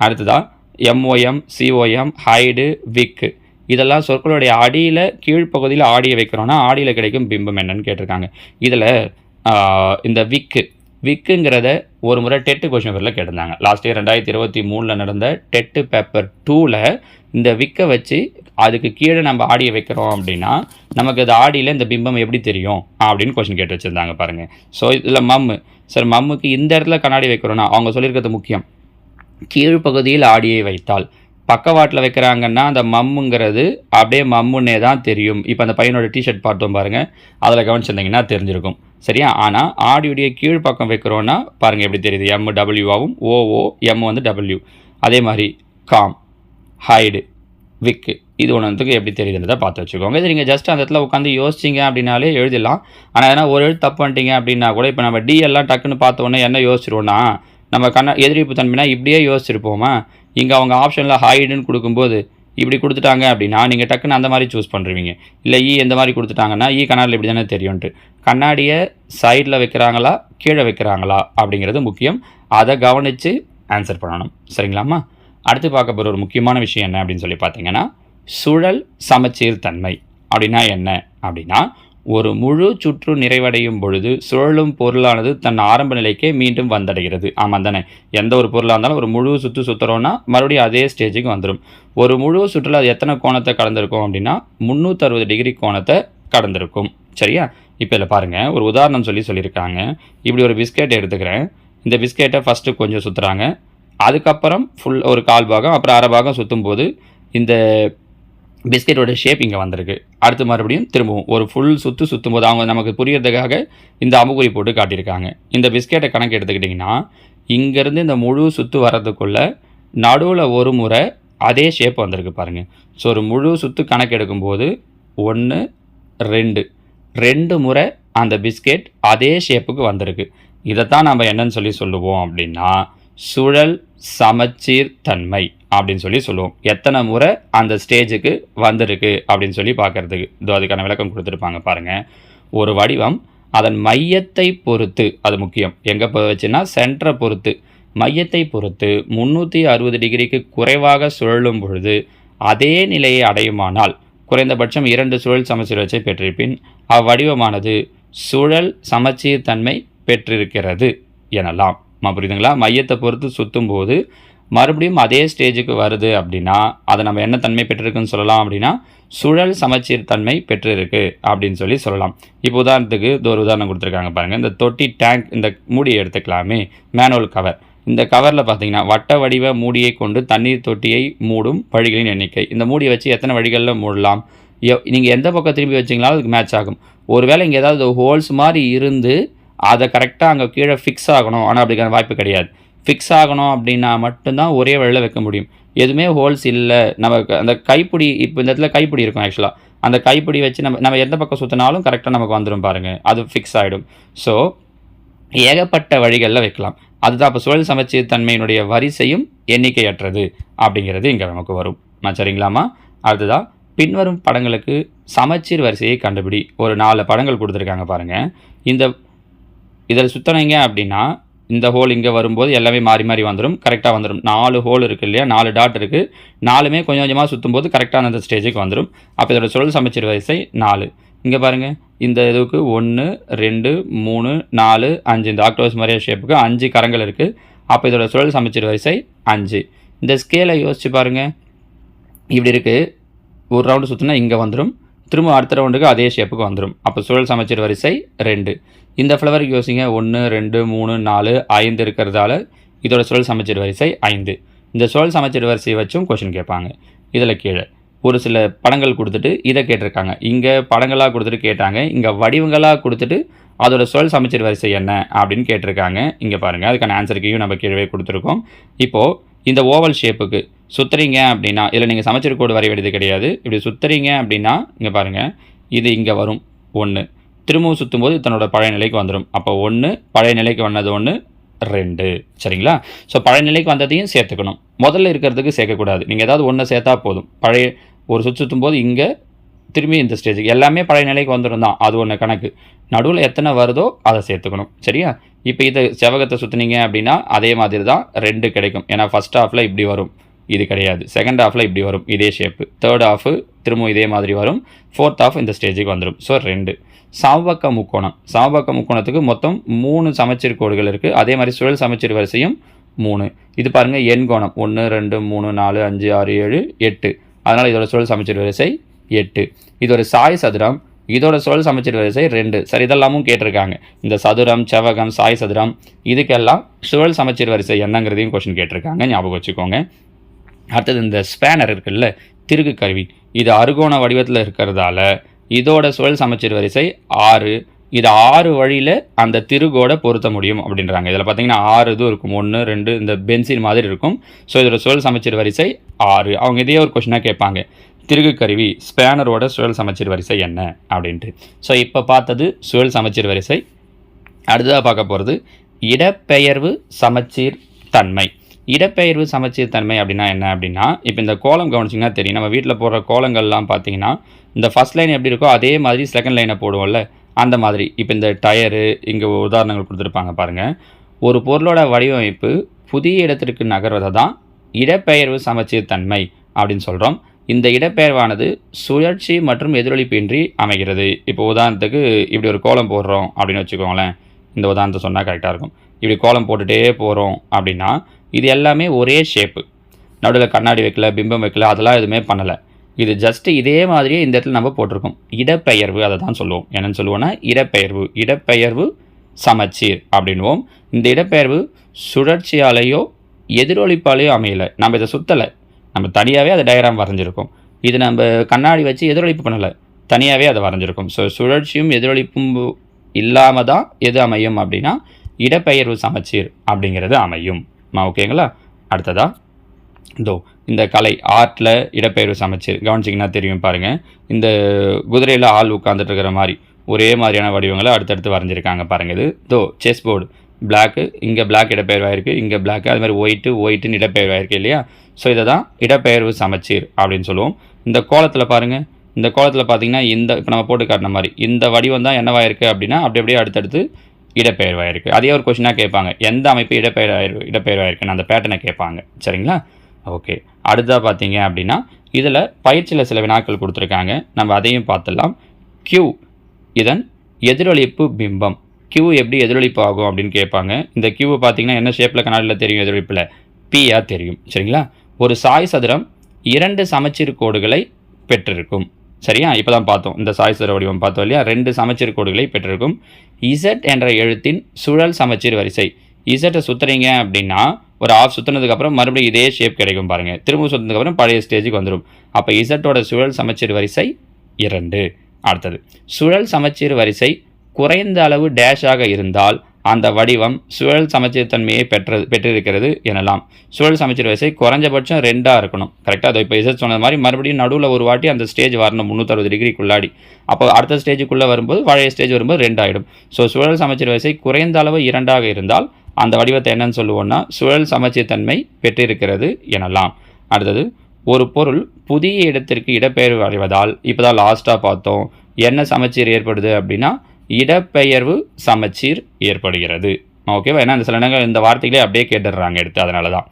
அடுத்ததான் எம்ஓஎம், சிஓஎம், ஹைடு, விக்கு இதெல்லாம் சொற்களுடைய அடியில் கீழ்ப்பகுதியில் ஆடியை வைக்கிறோன்னா ஆடியில் கிடைக்கும் பிம்பம் என்னன்னு கேட்டிருக்காங்க. இதில் இந்த விக்குங்கிறத ஒரு முறை டெட்டு கொஸ்டின் பேப்பரில் கேட்டிருந்தாங்க. லாஸ்ட் இயர் 2023 நடந்த டெட்டு பேப்பர் 2ல் இந்த விக்கை வச்சு அதுக்கு கீழே நம்ம ஆடியை வைக்கிறோம் அப்படின்னா நமக்கு அது ஆடியில் இந்த பிம்பம் எப்படி தெரியும் அப்படின்னு கொஸ்டின் கேட்டு வச்சுருந்தாங்க பாருங்கள். ஸோ இதில் மம்முக்கு இந்த இடத்துல கண்ணாடி வைக்கிறோன்னா அவங்க சொல்லியிருக்கிறது முக்கியம். கீழ்ப்பகுதியில் ஆடியை வைத்தால் பக்கவாட்டில் வைக்கிறாங்கன்னா அந்த மம்முங்கிறது அப்படியே மம்முன்னே தான் தெரியும். இப்போ அந்த பையனோட டிஷர்ட் பார்த்தோம் பாருங்கள், அதில் கவனிச்சிருந்தீங்கன்னா தெரிஞ்சிருக்கும். சரியா? ஆனால் ஆடியோடைய கீழ்ப்பக்கம் வைக்கிறோன்னா பாருங்கள் எப்படி தெரியுது, MWஆவும் OO, M வந்து W. அதே மாதிரி காம், ஹைடு, விக்கு இது ஒன்றுத்துக்கு எப்படி தெரியுதுன்றதை பார்த்து வச்சுக்கோங்க. இது நீங்கள் ஜஸ்ட் அந்த இடத்துல உட்காந்து யோசிச்சிங்க அப்படின்னாலே எழுதிடலாம். ஆனால் ஏன்னா ஒரு எழுத்து தப்பு பண்ணிட்டீங்க அப்படின்னா கூட இப்போ நம்ம டி எல்லாம் டக்குன்னு பார்த்தோன்னே என்ன யோசிச்சிருவோன்னா நம்ம எதிர்ப்பு தன்மைனா இப்படியே யோசிச்சிருப்போமா. இங்கே அவங்க ஆப்ஷனில் ஹைடுன்னு கொடுக்கும்போது இப்படி கொடுத்துட்டாங்க அப்படின்னா நீங்கள் டக்குன்னு அந்த மாதிரி சூஸ் பண்ணுறீங்க. இல்லை எந்த மாதிரி கொடுத்துட்டாங்கன்னா கண்ணாடியில் இப்படி தானே தெரியும்ன்ட்டு. கண்ணாடியை சைடில் வைக்கிறாங்களா கீழே வைக்கிறாங்களா அப்படிங்கிறது முக்கியம். அதை கவனித்து ஆன்சர் பண்ணணும். சரிங்களாம்மா? அடுத்து பார்க்க போகிற ஒரு முக்கியமான விஷயம் என்ன அப்படின்னு சொல்லி பார்த்தீங்கன்னா சுழல் சமச்சீர் தன்மை அப்படின்னா என்ன அப்படின்னா ஒரு முழு சுற்று நிறைவடையும் பொழுது சுழலும் பொருளானது தன் ஆரம்ப நிலைக்கே மீண்டும் வந்தடைகிறது. ஆமாம் தானே? எந்த ஒரு பொருளாக இருந்தாலும் ஒரு முழு சுற்று சுற்றுறோன்னா மறுபடியும் அதே ஸ்டேஜுக்கு வந்துடும். ஒரு முழு சுற்றில் அது எத்தனை கோணத்தை கடந்திருக்கும் அப்படின்னா 360 டிகிரி கோணத்தை கடந்திருக்கும். சரியா? இப்போ இதில் பாருங்கள், ஒரு உதாரணம் சொல்லியிருக்காங்க. இப்படி ஒரு பிஸ்கெட் எடுத்துக்கிறேன். இந்த பிஸ்கெட்டை ஃபஸ்ட்டு கொஞ்சம் சுற்றுறாங்க, அதுக்கப்புறம் ஃபுல் ஒரு கால் பாகம், அப்புறம் அரை பாகம் சுற்றும் போது இந்த பிஸ்கெட்டோட ஷேப் இங்கே வந்திருக்கு. அடுத்து மறுபடியும் திரும்பவும் ஒரு ஃபுல் சுற்றும் போது அவங்க நமக்கு புரியறதுக்காக இந்த அம்புக்குறி போட்டு காட்டியிருக்காங்க. இந்த பிஸ்கெட்டை கணக்கு எடுத்துக்கிட்டிங்கன்னா இங்கேருந்து இந்த முழு சுற்று வர்றதுக்குள்ளே நடுவில் ஒரு முறை அதே ஷேப் வந்திருக்கு பாருங்கள். ஸோ ஒரு முழு சுற்று கணக்கு எடுக்கும்போது 1 2 முறை அந்த பிஸ்கெட் அதே ஷேப்புக்கு வந்திருக்கு. இதைத்தான் நம்ம என்னன்னு சொல்லுவோம் அப்படின்னா சுழல் சமச்சீர் தன்மை அப்படின்னு சொல்லுவோம். எத்தனை முறை அந்த ஸ்டேஜுக்கு வந்திருக்கு அப்படின்னு சொல்லி பார்க்கறதுக்கு அதுக்கான விளக்கம் கொடுத்துருப்பாங்க பாருங்கள். ஒரு வடிவம் அதன் மையத்தை பொறுத்து, அது முக்கியம், எங்கே வச்சுன்னா சென்டரை பொறுத்து, மையத்தை பொறுத்து 360 டிகிரிக்கு குறைவாக சுழலும் பொழுது அதே நிலையை அடையுமானால் குறைந்தபட்சம் 2 சுழல் சமச்சீர் வச்சை பெற்றிருப்பின் அவ்வடிவமானது சுழல் சமச்சீர் தன்மை பெற்றிருக்கிறது எனலாம். புரியுதுங்களா? மையத்தை பொறுத்து சுற்றும் போது மறுபடியும் அதே ஸ்டேஜுக்கு வருது அப்படின்னா அதை நம்ம என்ன தன்மை பெற்றிருக்குன்னு சொல்லலாம் அப்படின்னா சுழல் சமச்சீர் தன்மை பெற்றிருக்கு அப்படின்னு சொல்லலாம். இப்போ உதாரணத்துக்கு ஒரு உதாரணம் கொடுத்துருக்காங்க பாருங்கள். இந்த தொட்டி டேங்க் இந்த மூடியை எடுத்துக்கலாமே, மேனுவல் கவர். இந்த கவரில் பார்த்தீங்கன்னா வட்ட வடிவ மூடியை கொண்டு தண்ணீர் தொட்டியை மூடும் வழிகளின் எண்ணிக்கை. இந்த மூடியை வச்சு எத்தனை வழிகளில் மூடலாம்? நீங்கள் எந்த பக்கம் திரும்பி வச்சிங்களாலும் அதுக்கு மேட்ச் ஆகும். ஒருவேளை இங்கே ஏதாவது ஹோல்ஸ் மாதிரி இருந்து அதை கரெக்டாக அங்கே கீழே ஃபிக்ஸ் ஆகணும், ஆனால் அப்படிக்கான வாய்ப்பு கிடையாது. ஃபிக்ஸ் ஆகணும் அப்படின்னா மட்டும்தான் ஒரே வழியில் வைக்க முடியும். எதுவுமே ஹோல்ஸ் இல்லை, நமக்கு அந்த கைப்பிடி, இப்போ இந்த இடத்துல கைப்பிடி இருக்கும் ஆக்சுவலாக, அந்த கைப்பிடி வச்சு நம்ம எந்த பக்கம் சுற்றினாலும் கரெக்டாக நமக்கு வந்துடும் பாருங்கள், அது ஃபிக்ஸ் ஆகிடும். ஸோ ஏகப்பட்ட வழிகளில் வைக்கலாம். அதுதான் இப்போ சுழல் சமச்சீர் தன்மையினுடைய வரிசையும் எண்ணிக்கையற்றது அப்படிங்கிறது இங்கே நமக்கு வரும். சரிங்களாமா? அடுத்ததான் பின்வரும் படங்களுக்கு சமச்சீர் வரிசையை கண்டுபிடி. ஒரு 4 படங்கள் கொடுத்துருக்காங்க பாருங்கள். இதில் சுற்றினீங்க அப்படின்னா இந்த ஹோல் இங்கே வரும்போது எல்லாமே மாறி மாறி வந்துடும், கரெக்டாக வந்துடும். 4 ஹோல் இருக்குது இல்லையா, 4 டாட் இருக்குது, 4மே கொஞ்சம் கொஞ்சமாக சுற்றும் போது கரெக்டாக அந்த ஸ்டேஜுக்கு வந்துடும். அப்போ இதோட சுழல் சமச்சீர் வரிசை 4. இங்கே பாருங்கள், இந்த இதுக்கு 1 2 3 4 5, இந்த ஆக்டோபஸ் மாதிரியா ஷேப்புக்கு 5 கரங்கள் இருக்குது. அப்போ இதோட சுழல் சமச்சீர் வரிசை 5. இந்த ஸ்கேலை யோசிச்சு பாருங்கள், இப்படி இருக்குது, ஒரு ரவுண்டு சுற்றினா இங்கே வந்துடும், திரும்ப அடுத்த ரவுண்டுக்கு அதே ஷேப்புக்கு வந்துடும். அப்போ சுழல் சமச்சீர் வரிசை 2. இந்த ஃப்ளவருக்கு யோசிங்க, 1 2 3 4 5 இருக்கிறதால இதோட சுழல் சமச்சீர் வரிசை 5. இந்த சுழல் சமச்சீர் வரிசையை வச்சும் கொஷின் கேட்பாங்க. இதில் கீழே ஒரு சில படங்கள் கொடுத்துட்டு இதை கேட்டிருக்காங்க. இங்கே படங்களாக கொடுத்துட்டு கேட்டாங்க, இங்கே வடிவங்களாக கொடுத்துட்டு அதோட சுழல் சமச்சீர் வரிசை என்ன அப்படின்னு கேட்டிருக்காங்க. இங்கே பாருங்கள், அதுக்கான ஆன்சருக்கையும் நம்ம கீழே கொடுத்துருக்கோம். இப்போது இந்த ஓவல் ஷேப்புக்கு சுற்றுறீங்க அப்படின்னா இதில் நீங்கள் சமச்சீர் கோடு வரைய வேண்டியது கிடையாது. இப்படி சுற்றுறீங்க அப்படின்னா இங்கே பாருங்கள், இது இங்கே வரும் 1, திரும்பவும் சுற்றும் போது தன்னோட பழைய நிலைக்கு வந்துடும். அப்போ 1 பழைய நிலைக்கு வந்தது 1 2. சரிங்களா? ஸோ பழைய நிலைக்கு வந்ததையும் சேர்த்துக்கணும், முதல்ல இருக்கிறதுக்கு சேர்க்கக்கூடாது. நீங்கள் ஏதாவது 1 சேர்த்தா போதும். பழைய ஒரு சுற்றும் போது இங்கே திரும்பி இந்த ஸ்டேஜுக்கு எல்லாமே பழைய நிலைக்கு வந்துடும் தான், அது ஒன்று கணக்கு. நடுவில் எத்தனை வருதோ அதை சேர்த்துக்கணும். சரியா? இப்போ இதை செவகத்தை சுற்றுனீங்க அப்படின்னா அதே மாதிரி தான் 2 கிடைக்கும். ஏன்னா ஃபஸ்ட் ஹாஃபில் இப்படி வரும், இது கிடையாது. செகண்ட் ஹாஃபில் இப்படி வரும், இதே ஷேப்பு. தேர்ட் ஹாஃபு திரும்பவும் இதே மாதிரி வரும். ஃபோர்த் ஹாஃப் இந்த ஸ்டேஜுக்கு வந்துடும். ஸோ 2. சமபக்க முக்கோணம். சமபக்க முக்கோணத்துக்கு மொத்தம் 3 சமச்சீர் கோடுகள் இருக்குது. அதே மாதிரி சுழல் சமச்சீர் வரிசையும் 3. இது பாருங்கள், எண்கோணம் 1 2 3 4 5 6 7 8. அதனால் இதோட சுழல் சமச்சீர் வரிசை 8. இது ஒரு சாய் சதுரம், இதோட சுழல் சமச்சீர் வரிசை 2. சரி, இதெல்லாமும் கேட்டிருக்காங்க. இந்த சதுரம், செவகம், சாய் சதுரம், இதுக்கெல்லாம் சுழல் சமச்சீர் வரிசை என்னங்கிறதையும் கொஸ்டின் கேட்டிருக்காங்க, ஞாபகம் வச்சுக்கோங்க. அடுத்தது இந்த ஸ்பேனர் இருக்குல்ல, திருகு கருவி, இது அறுகோண வடிவத்தில் இருக்கிறதால இதோட சுழல் சமச்சீர் வரிசை 6. இது 6 வழியில் அந்த திருகோட பொருத்த முடியும் அப்படின்றாங்க. இதில் பார்த்தீங்கன்னா 6 இது இருக்கும், 1 2 இந்த பென்சில் மாதிரி இருக்கும். ஸோ இதோட சுழல் சமச்சீர் வரிசை 6. அவங்க இதே ஒரு கொஸ்டினாக கேட்பாங்க, திருகு கருவி ஸ்பேனரோட சுழல் சமச்சீர் வரிசை என்ன அப்படின்ட்டு. ஸோ இப்போ பார்த்தது சுழல் சமச்சீர் வரிசை. அடுத்ததாக பார்க்க போகிறது இடப்பெயர்வு சமச்சீர் தன்மை. இடப்பெயர்வு சமச்சீர் தன்மை அப்படின்னா என்ன அப்படின்னா, இப்போ இந்த கோலம் கவனிச்சிங்கன்னா தெரியும். நம்ம வீட்டில் போடுற கோலங்கள்லாம் பார்த்தீங்கன்னா இந்த ஃபஸ்ட் லைன் எப்படி இருக்கோ அதே மாதிரி செகண்ட் லைனை போடுவோம்ல, அந்த மாதிரி. இப்போ இந்த டயரு இங்கே உதாரணங்கள் கொடுத்துருப்பாங்க பாருங்கள். ஒரு பொருளோட வடிவமைப்பு புதிய இடத்திற்கு நகர்வதை தான் இடப்பெயர்வு சமச்சீர் தன்மை அப்படின்னு சொல்கிறோம். இந்த இடப்பெயர்வானது சுழற்சி மற்றும் எதிரொலிப்பின்றி அமைகிறது. இப்போ உதாரணத்துக்கு இப்படி ஒரு கோலம் போடுறோம் அப்படின்னு வச்சுக்கோங்களேன். இந்த உதாரணத்தை சொன்னால் கரெக்டாக இருக்கும். இப்படி கோலம் போட்டுகிட்டே போகிறோம் அப்படின்னா இது எல்லாமே ஒரே ஷேப்பு. நடுவில் கண்ணாடி வைக்கல, பிம்பம் வைக்கல, அதெல்லாம் எதுவுமே பண்ணலை. இது ஜஸ்ட்டு இதே மாதிரியே இந்த இடத்துல நம்ம போட்டிருக்கோம். இடப்பெயர்வு அதை தான் சொல்லுவோம். என்னென்னு சொல்லுவோன்னா இடப்பெயர்வு. இடப்பெயர்வு சமச்சீர் அப்படின்வோம். இந்த இடப்பெயர்வு சுழற்சியாலேயோ எதிரொலிப்பாலேயோ அமையலை. நம்ம இதை சுற்றலை, நம்ம தனியாகவே அதை டயக்ராம் வரைஞ்சிருக்கோம். இது நம்ம கண்ணாடி வச்சு எதிரொலிப்பு பண்ணலை, தனியாகவே அதை வரைஞ்சிருக்கோம். ஸோ சுழற்சியும் எதிரொலிப்பும் இல்லாமல் தான் எது அமையும் அப்படின்னா இடப்பெயர்வு சமச்சீர் அப்படிங்கிறது அமையும். ஓகேங்களா? அடுத்ததாக இந்த கலை ஆர்ட்டில் இடப்பெயர்வு சமச்சீர் கவனிச்சிங்கன்னா தெரியும் பாருங்கள். இந்த குதிரையில் ஆள் உட்காந்துட்டு இருக்கிற மாதிரி ஒரே மாதிரியான வடிவங்களை அடுத்தடுத்து வரைஞ்சிருக்காங்க பாருங்கள். இது செஸ் போர்டு பிளாக்கு, இங்கே பிளாக் இடப்பெயர்வாயிருக்கு, இங்கே பிளாக்கு, அது மாதிரி ஒயிட்டுன்னு இடப்பெயர்வாயிருக்கு இல்லையா? ஸோ இதை தான் இடப்பெயர்வு சமச்சீர் அப்படின்னு சொல்லுவோம். இந்த கோலத்தில் பாருங்கள், இந்த கோலத்தில் பார்த்தீங்கன்னா இப்போ நம்ம போட்டு காட்டின மாதிரி இந்த வடிவம் தான் என்னவாயிருக்கு அப்படின்னா அப்படியே அடுத்தடுத்து இடப்பெயர்வாயிருக்கு. அதே ஒரு கொஸ்டினாக கேட்பாங்க, எந்த அமைப்பு இடப்பெயர்வாயிருக்குன்னு அந்த பேட்டர்னை கேட்பாங்க. சரிங்களா? ஓகே. அடுத்ததாக பார்த்தீங்க அப்படின்னா இதில் பயிற்சியில் சில வினாக்கள் கொடுத்துருக்காங்க, நம்ம அதையும் பார்த்துடலாம். கியூ இதன் எதிரொலிப்பு பிம்பம். கியூ எப்படி எதிரொலிப்பு ஆகும் அப்படின்னு கேட்பாங்க. இந்த கியூவை பார்த்தீங்கன்னா என்ன ஷேப்பில் கண்ணாடியில் தெரியும்? எதிரொலிப்பில் பியாக தெரியும். சரிங்களா? ஒரு சாய் சதுரம் 2 சமச்சீர் கோடுகளை பெற்றிருக்கும். சரியா? இப்போ தான் பார்த்தோம், இந்த சாய் சதுர வடிவம் பார்த்தோம் இல்லையா? 2 சமச்சீர் கோடுகளை பெற்றிருக்கும். இசட் என்ற எழுத்தின் சுழல் சமச்சீர் வரிசை. இசட்டை சுற்றுறீங்க அப்படின்னா ஒரு ஆஃப் சுற்றினதுக்கப்புறம் மறுபடியும் இதே ஷேப் கிடைக்கும் பாருங்கள். திரும்ப சுற்றினதுக்கப்புறம் பழைய ஸ்டேஜுக்கு வந்துடும். அப்போ இசட்டோட சுழல் சமச்சீர் வரிசை 2. அடுத்தது சுழல் சமச்சீர் வரிசை குறைந்த அளவு டேஷாக இருந்தால் அந்த வடிவம் சுழல் சமச்சீர் தன்மையை பெற்றிருக்கிறது எனலாம். சுழல் சமச்சீர் வரிசை குறைஞ்சபட்சம் 2ஆக இருக்கணும். கரெக்டாக? அதை இப்போ இசட் சொன்னது மாதிரி மறுபடியும் நடுவில் ஒரு வாட்டி அந்த ஸ்டேஜ் வரணும் 360 டிகிரிக்குள்ளாடி. அப்போ அடுத்த ஸ்டேஜுக்குள்ளே வரும்போது பழைய ஸ்டேஜ் வரும்போது 2 ஆகிடும். ஸோ சுழல் சமச்சீர் வரிசை குறைந்த அளவு 2ஆக இருந்தால் அந்த வடிவத்தை என்னன்னு சொல்லுவோம்னா சுழல் சமச்சீர் தன்மை பெற்றிருக்கிறது எனலாம். அடுத்தது ஒரு பொருள் புதிய இடத்திற்கு இடப்பெயர்வு அடைவதால் இப்போ தான் லாஸ்ட்டாக பார்த்தோம் என்ன சமச்சீர் ஏற்படுது அப்படின்னா இடப்பெயர்வு சமச்சீர் ஏற்படுகிறது. ஓகேவா? ஏன்னா சில நேரங்கள் இந்த வார்த்தைகளே அப்படியே கேட்டுடுறாங்க எடுத்து, அதனால தான்.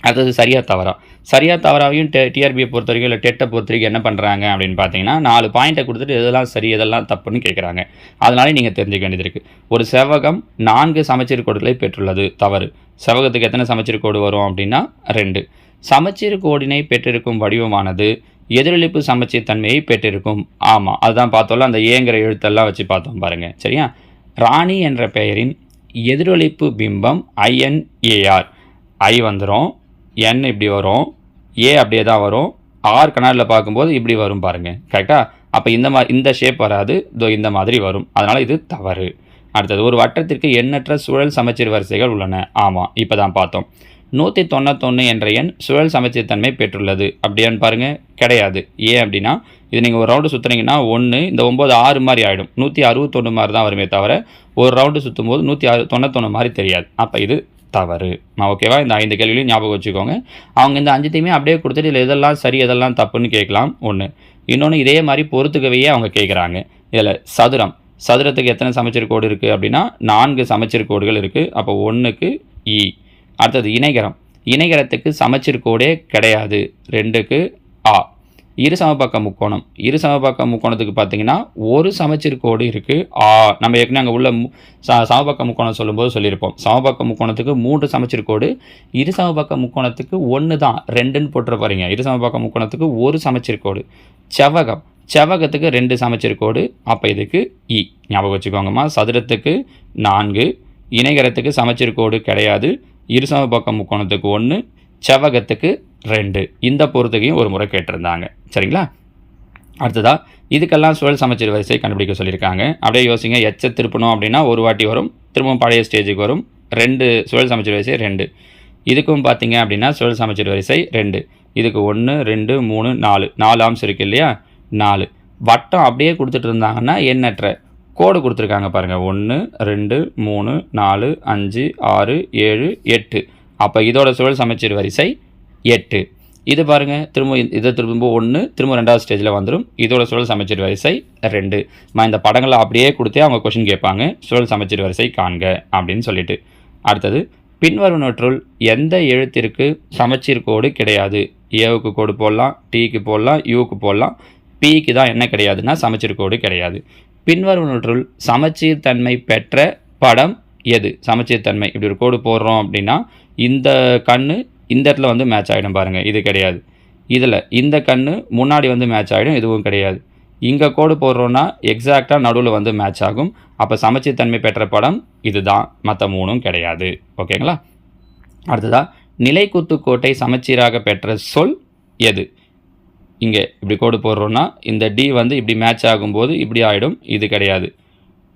அடுத்தது சரியாக தவறா. சரியாக தவறாவையும் டிஆர்பியை பொறுத்த வரைக்கும் இல்லை டெட்டை பொறுத்த வரைக்கும் என்ன பண்ணுறாங்க அப்படின்னு பார்த்தீங்கன்னா 4 பாயிண்ட்டை கொடுத்துட்டு எதெல்லாம் சரி எதெல்லாம் தப்புன்னு கேட்குறாங்க. அதனாலே நீங்கள் தெரிஞ்சுக்க வேண்டியது இருக்குது. ஒரு செவ்வகம் 4 சமச்சீர் கோடுகளை பெற்றுள்ளது. தவறு. செவ்வகத்துக்கு எத்தனை சமச்சீர் கோடு வரும் அப்படின்னா 2. சமச்சீர் கோடினை பெற்றிருக்கும் வடிவமானது எதிரொலிப்பு சமச்சீர் தன்மையை பெற்றிருக்கும். ஆமாம், அதுதான் பார்த்தோம்ல, அந்த ஏங்கிற எழுத்தெல்லாம் வச்சு பார்த்தோம் பாருங்கள். சரியா? ராணி என்ற பெயரின் எதிரொலிப்பு பிம்பம் INAR. ஐ வந்துடும், என் இப்படி வரும், ஏ அப்படியே தான் வரும், ஆர் கண்ணாடியில் பார்க்கும்போது இப்படி வரும் பாருங்கள். கரெக்டாக? அப்போ இந்த ஷேப் வராது, இந்த மாதிரி வரும். அதனால் இது தவறு. அடுத்தது ஒரு வட்டத்திற்கு எண்ணற்ற சுழல் சமச்சீர் வரிசைகள் உள்ளன. ஆமாம், இப்போ தான் பார்த்தோம். 191 என்ற எண் சுழல் சமச்சீர் தன்மை பெற்றுள்ளது. அப்படியான்னு பாருங்கள், கிடையாது. ஏன் அப்படின்னா இது நீங்கள் ஒரு ரவுண்டு சுற்றுனீங்கன்னா 1 இந்த 9 6 மாதிரி ஆகிடும். 161 மாதிரி தான் வருமே தவிர ஒரு ரவுண்டு சுற்றும் போது 191 மாதிரி தெரியாது. அப்போ இது தவறு. ஓகேவா? இந்த 5 கேள்விகளையும் ஞாபகம் வச்சுக்கோங்க. அவங்க இந்த 5த்தையுமே அப்படியே கொடுத்துட்டு இதில் எதெல்லாம் சரி எதெல்லாம் தப்புன்னு கேட்கலாம். ஒன்று. இன்னொன்று இதே மாதிரி பொறுத்துக்கவையே அவங்க கேட்குறாங்க. இதில் சதுரத்துக்கு எத்தனை சமச்சீர் கோடு இருக்குது அப்படின்னா 4 சமச்சீர் கோடுகள் இருக்குது. அப்போ 1க்கு இ. அடுத்தது இணைகரத்துக்கு சமச்சீர் கோடே கிடையாது. 2க்கு ஆ. இரு சமபக்க முக்கோணத்துக்கு பார்த்தீங்கன்னா ஒரு சமச்சீர் கோடு இருக்குது. நம்ம ஏற்கனவே அங்கே உள்ள சமபக்க முக்கோணம் சொல்லும்போது சொல்லியிருப்போம். சமபக்க முக்கோணத்துக்கு 3 சமச்சீர் கோடு, இரு சமபக்க முக்கோணத்துக்கு 1 தான், 2ன்னு போட்டுற பாருங்க. இரு சமபக்க முக்கோணத்துக்கு 1 சமச்சீர் கோடு. செவ்வகத்துக்கு 2 சமச்சீர் கோடு. அப்போ இதுக்கு இ. ஞாபகம் வச்சுக்கோங்கம்மா. சதுரத்துக்கு 4, இணைகரத்துக்கு சமச்சீர் கோடு கிடையாது, இரு சமபக்க முக்கோணத்துக்கு 1, செவ்வகத்துக்கு 2. இந்த பொறுத்துக்கையும் ஒரு முறை கேட்டிருந்தாங்க. சரிங்களா? அடுத்ததாக இதுக்கெல்லாம் சுழல் சமச்சீர் வரிசை கண்டுபிடிக்க சொல்லியிருக்காங்க. அப்படியே யோசிங்க. எச்சை திருப்பணும் அப்படின்னா ஒரு வாட்டி வரும், திரும்பவும் பழைய ஸ்டேஜுக்கு வரும். 2 சுழல் சமச்சீர் வரிசை 2. இதுக்கும் பார்த்தீங்க அப்படின்னா சுழல் சமச்சீர் வரிசை 2. இதுக்கு 1 2 3 4 ஆம்ஸ் இருக்குது இல்லையா? 4. வட்டம் அப்படியே கொடுத்துட்டு இருந்தாங்கன்னா எண்ணற்ற கோடு கொடுத்துருக்காங்க பாருங்கள். 1 2 3 4 5 6 7 8. அப்போ இதோட சுழல் சமச்சீர் வரிசை 8. இது பாருங்கள், திரும்ப 1, திரும்ப 2வது ஸ்டேஜில் வந்துடும். இதோட சுழல் சமச்சீர் வரிசை 2. இந்த படங்களை அப்படியே கொடுத்தே அவங்க கொஷின் கேட்பாங்க, சுழல் சமச்சீர் வரிசை காண்க அப்படின்னு சொல்லிட்டு. அடுத்தது பின்வருவனற்றுள் எந்த எழுத்திற்கு சமச்சீர் கோடு கிடையாது? ஏவுக்கு கோடு போடலாம், டீக்கு போடலாம், யூக்கு போடலாம். பிக்கு தான் என்ன கிடையாதுன்னா சமச்சீர் கோடு கிடையாது. பின்வருவனற்றுள் சமச்சீர் தன்மை பெற்ற படம் எது? சமச்சீர் தன்மை இப்படி ஒரு கோடு போடுறோம் அப்படின்னா இந்த கண்ணு இந்த இடத்துல வந்து மேட்ச் ஆகிடும் பாருங்கள், இது கிடையாது. இதில் இந்த கண்ணு முன்னாடி வந்து மேட்ச் ஆகிடும், இதுவும் கிடையாது. இங்கே கோடு போடுறோன்னா எக்ஸாக்டாக நடுவில் வந்து மேட்ச் ஆகும். அப்போ சமச்சீர் தன்மை பெற்ற படம் இதுதான், மற்ற மூணும் கிடையாது. ஓகேங்களா? அடுத்ததாக நிலைக்குத்து கோட்டை சமச்சீராக பெற்ற சொல் எது? இங்கே இப்படி கோடு போடுறோன்னா இந்த டி வந்து இப்படி மேட்ச் ஆகும்போது இப்படி ஆகிடும், இது கிடையாது.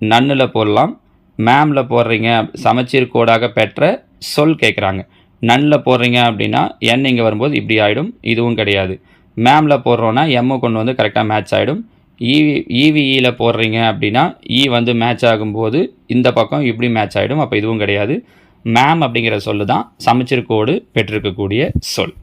நன்னில் போடலாம். மேமில் போடுறீங்க சமச்சீர் கோடாக பெற்ற சொல் கேட்குறாங்க. நன்னில் போடுறீங்க அப்படின்னா என் இங்கே வரும்போது இப்படி ஆகிடும், இதுவும் கிடையாது. மேமில் போடுறோன்னா எம்மை கொண்டு வந்து கரெக்டாக மேட்ச் ஆகிடும். இவிஇயில் போடுறீங்க அப்படின்னா இ வந்து மேட்ச் ஆகும்போது இந்த பக்கம் இப்படி மேட்ச் ஆகிடும், அப்போ இதுவும் கிடையாது. மேம் அப்படிங்கிற சொல்லு தான் சமச்சீர் கோடு பெற்றிருக்கக்கூடிய சொல்.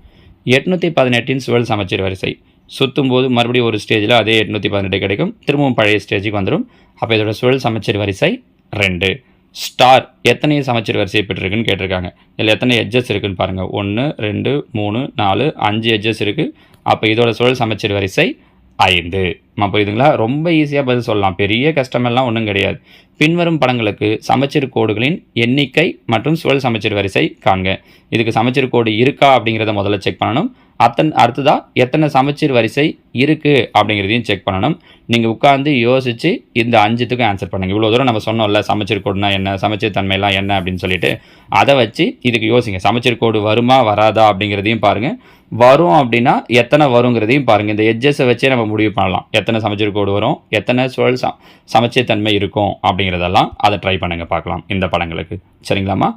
818 சுழல் சமச்சீர் வரிசை சுற்றும் போது மறுபடியும் ஒரு ஸ்டேஜில் அதே 818 கிடைக்கும், திரும்பவும் பழைய ஸ்டேஜுக்கு வந்துடும். அப்போ இதோட சுழல் சமச்சீர் வரிசை 2. ஸ்டார் எத்தனை சமச்சீர் வரிசையை பெற்றிருக்குன்னு கேட்டிருக்காங்க. இதில் எத்தனை எட்ஜஸ் இருக்குன்னு பாருங்கள். 1 2 3 4 5 எட்ஜஸ் இருக்குது. அப்போ இதோட சுழல் சமச்சீர் வரிசை 5. புரியுதுங்களா? ரொம்ப ஈஸியாக பதில் சொல்லலாம், பெரிய கஷ்டமெல்லாம் ஒன்றும் கிடையாது. பின்வரும் படங்களுக்கு சமச்சீர் கோடுகளின் எண்ணிக்கை மற்றும் சுழல் சமச்சீர் வரிசை காண்க. இதுக்கு சமச்சீர் கோடு இருக்கா அப்படிங்கிறத முதல்ல செக் பண்ணணும். அடுத்ததாக எத்தனை சமச்சீர் வரிசை இருக்குது அப்படிங்கிறதையும் செக் பண்ணணும். நீங்கள் உட்காந்து யோசித்து இந்த 5த்துக்கும் ஆன்சர் பண்ணுங்கள். இவ்வளோ தூரம் நம்ம சொன்னோம்ல சமச்சீர் கோடுனா என்ன, சமச்சீர் தன்மையெல்லாம் என்ன அப்படின்னு சொல்லிட்டு அதை வச்சு இதுக்கு யோசிங்க. சமச்சீர் கோடு வருமா வராதா அப்படிங்கிறதையும் பாருங்கள். வரும் அப்படின்னா எத்தனை வருங்கிறதையும் பாருங்கள். இந்த எட்ஜஸை வச்சே நம்ம முடிவு பண்ணலாம் எத்தனை சமச்சீர் கோடு வரும், எத்தனை சுழல் சமச்சீர் தன்மை இருக்கும் அப்படிங்கிறதெல்லாம் அதை ட்ரை பண்ணுங்கள், பார்க்கலாம் இந்த படங்களுக்கு. சரிங்களாம்மா?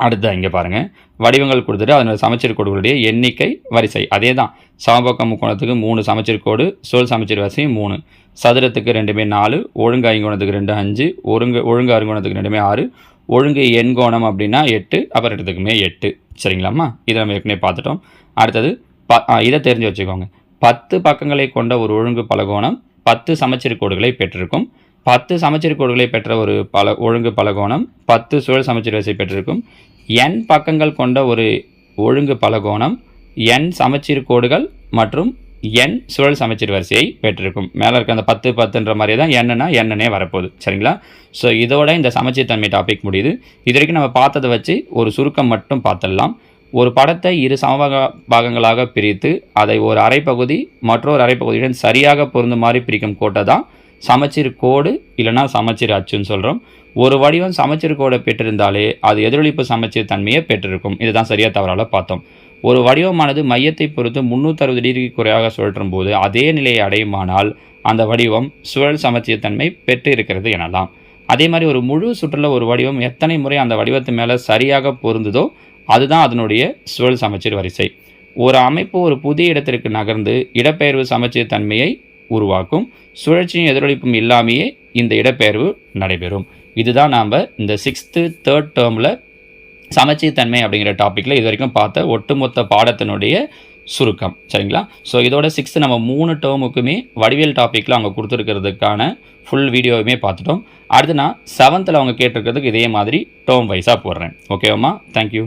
அடுத்து இங்கே பாருங்கள், வடிவங்கள் கொடுத்துட்டு அதனோட சமச்சீர் கோடுகளுடைய எண்ணிக்கை வரிசை அதே தான். சமபக்க முக்கோணத்துக்கு 3 சமச்சீர் கோடு, சுழல் சமச்சீர் வரிசை 3, சதுரத்துக்கு 2 4, ஒழுங்கு ஐங்கோணத்துக்கு 2 5, ஒழுங்கு அருங்கோணத்துக்கு 2 6, ஒழுங்கு எண்கோணம் அப்படின்னா 8, அப்புறம் ரெண்டுத்துக்குமே 8. சரிங்களாம்மா? இதை நம்ம ஏற்கனவே பார்த்துட்டோம். அடுத்தது இதை தெரிஞ்சு வச்சுக்கோங்க. 10 பக்கங்களை கொண்ட ஒரு ஒழுங்கு பலகோணம் 10 சமச்சீர் கோடுகளை பெற்றிருக்கும். 10 சமச்சீர் கோடுகளை பெற்ற ஒரு ஒழுங்கு பலகோணம் 10 சுழல் சமச்சீர் வரிசை பெற்றிருக்கும். n பக்கங்கள் கொண்ட ஒரு ஒழுங்கு பலகோணம் n சமச்சீர் கோடுகள் மற்றும் n சுழல் சமச்சீர் வரிசையை பெற்றிருக்கும். மேலே இருக்க அந்த 10 10ன்ற மாதிரியே தான் என்னன்னா என்னன்னே வரப்போகுது. சரிங்களா? ஸோ இதோட இந்த சமச்சீர் தன்மை டாபிக் முடியுது. இது வரைக்கும் நம்ம பார்த்ததை வச்சு ஒரு சுருக்கம் மட்டும் பார்த்துடலாம். ஒரு படத்தை 2 பாகங்களாக பிரித்து அதை ஒரு அரைப்பகுதி மற்றொரு அரைப்பகுதியுடன் சரியாக பொருந்துமாறு பிரிக்கும் கோட்டை தான் சமச்சீர் கோடு இல்லைனா சமச்சீர் அச்சுன்னு சொல்கிறோம். ஒரு வடிவம் சமச்சீர் கோடை பெற்றிருந்தாலே அது எதிரொலிப்பு சமச்சீர் தன்மையை பெற்றிருக்கும். இதுதான் சரியாக தவறால பார்த்தோம். ஒரு வடிவமானது மையத்தை பொறுத்து 360 டிகிரி குறையாக சுழற்றும் போது அதே நிலையை அடையுமானால் அந்த வடிவம் சுழல் சமச்சீர் தன்மை பெற்று இருக்கிறது எனலாம். அதே மாதிரி ஒரு முழு சுற்றுல ஒரு வடிவம் எத்தனை முறை அந்த வடிவத்து மேலே சரியாக பொருந்துதோ அதுதான் அதனுடைய சுழல் சமச்சீர் வரிசை. ஒரு அமைப்பு ஒரு புதிய இடத்திற்கு நகர்ந்து இடப்பெயர்வு சமச்சீர் தன்மையை உருவாக்கும். சுழற்சியும் எதிரொலிப்பும் இல்லாமையே இந்த இடப்பெயர்வு நடைபெறும். இதுதான் நாம் இந்த 6th 3rd டேர்மில் சமச்சீர் தன்மை அப்படிங்கிற டாப்பிக்கில் இது வரைக்கும் பார்த்த ஒட்டுமொத்த பாடத்தினுடைய சுருக்கம். சரிங்களா? ஸோ இதோட 6th நம்ம 3 டேர்முக்குமே வடிவியல் டாப்பிக்கில் அவங்க கொடுத்துருக்கிறதுக்கான ஃபுல் வீடியோவுமே பார்த்துட்டோம். அடுத்து நான் 7th அவங்க கேட்டிருக்கிறதுக்கு இதே மாதிரி டேர்ம் வைஸாக போடுறேன். ஓகேவாம்மா? தேங்க்யூ.